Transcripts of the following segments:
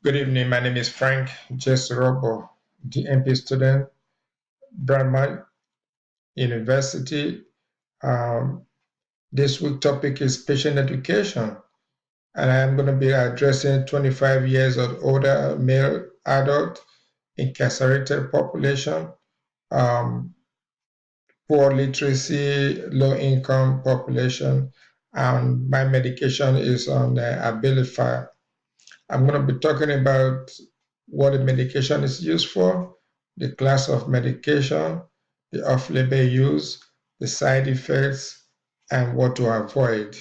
Good evening. My name is Frank J. Robo, DMP student, Brahman University. Um, this week topic is patient education, and I am going to be addressing 25 years or older male adult incarcerated population, um, poor literacy, low income population, and my medication is on Abilify. I'm going to be talking about what the medication is used for, the class of medication, the off-label use, the side effects, and what to avoid.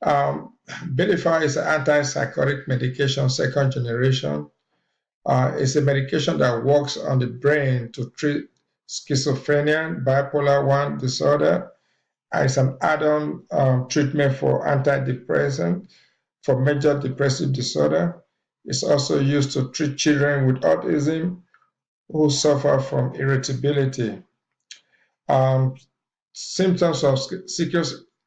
Belify is an antipsychotic medication, second generation. It's a medication that works on the brain to treat schizophrenia, bipolar 1 disorder. It's an add-on treatment for antidepressant for major depressive disorder. It's also used to treat children with autism who suffer from irritability. Um, Symptoms of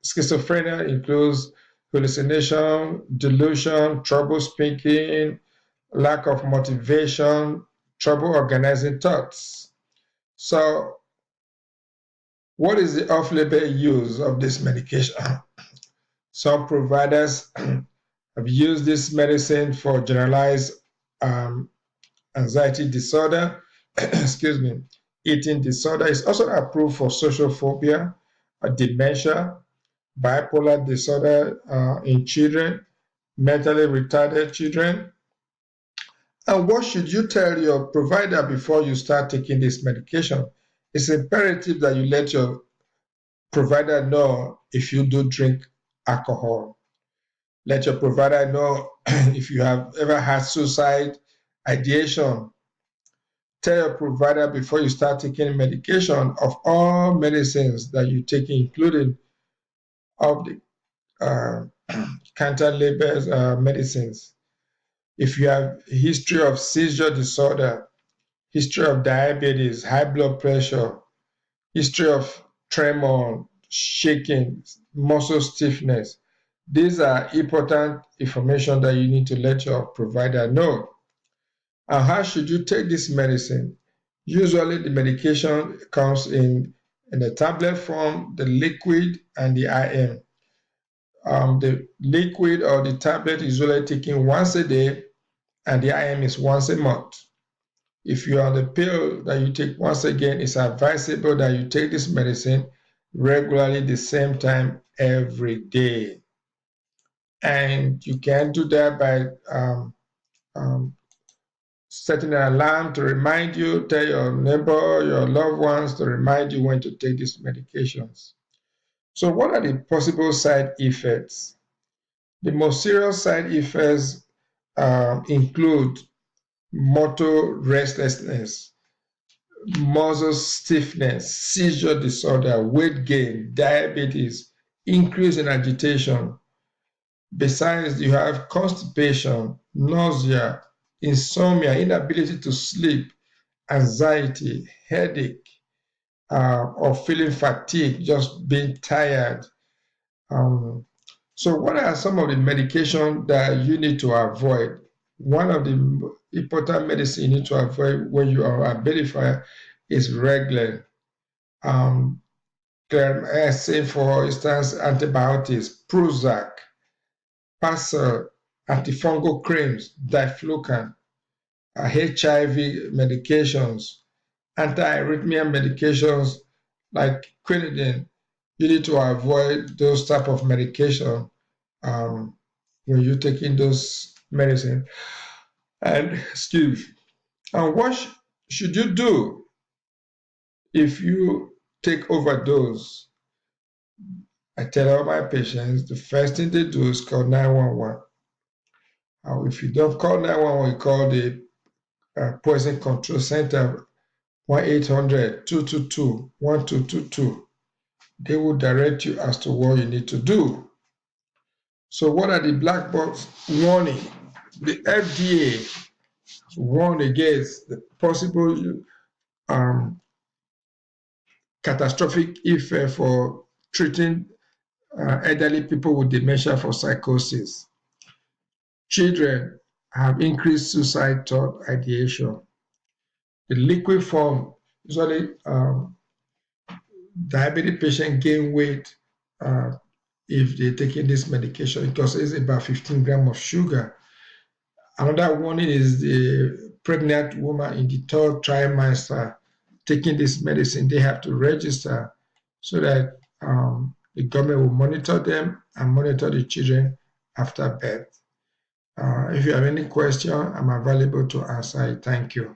schizophrenia includes hallucination, delusion, trouble speaking, lack of motivation, trouble organizing thoughts. So, what is the off-label use of this medication? Some providers have used this medicine for generalized um, anxiety disorder, excuse me, eating disorder. It's also approved for social phobia, dementia, bipolar disorder in children, mentally retarded children. And what should you tell your provider before you start taking this medication? It's imperative that you let your provider know if you do drink alcohol. Let your provider know if you have ever had suicide ideation. Tell your provider before you start taking medication of all medicines that you take, including of the uh, counter labels medicines. If you have a history of seizure disorder, history of diabetes, high blood pressure, history of tremor, shaking, muscle stiffness, these are important information that you need to let your provider know. And how should you take this medicine? Usually the medication comes in the tablet form, the liquid, and the IM. The liquid or the tablet is usually taken once a day, and the IM is once a month. If you are on the pill that you take once again, it's advisable that you take this medicine regularly the same time every day. And you can do that by um, setting an alarm to remind you, tell your neighbor, your loved ones to remind you when to take these medications. So, what are the possible side effects? The most serious side effects include motor restlessness, muscle stiffness, seizure disorder, weight gain, diabetes, increase in agitation. Besides, you have constipation, nausea, insomnia, inability to sleep, anxiety, headache, or feeling fatigued, just being tired. Um, so, what are some of the medication that you need to avoid? One of the important medicine you need to avoid when you are on Abilify is Reglan. Um, say for instance, antibiotics, Prozac, Paxil, antifungal creams, Diflucan, HIV medications, anti-arrhythmia medications like quinidine. You need to avoid those type of medication when you're taking those medicine. And excuse. And what should you do if you take overdose? I tell all my patients the first thing they do is call 911. If you don't call 911, you call the Poison Control Center 1-800-222-1222. They will direct you as to what you need to do. So, what are the black box warning? The FDA warned against the possible um, catastrophic effect for treating elderly people with dementia for psychosis. Children have increased suicide thought ideation. The liquid form, usually diabetic patient gain weight uh, if they're taking this medication because it's about 15 grams of sugar. Another warning is the pregnant woman in the third trimester taking this medicine. They have to register so that the government will monitor them and monitor the children after birth. If you have any question, I'm available to answer it. Thank you.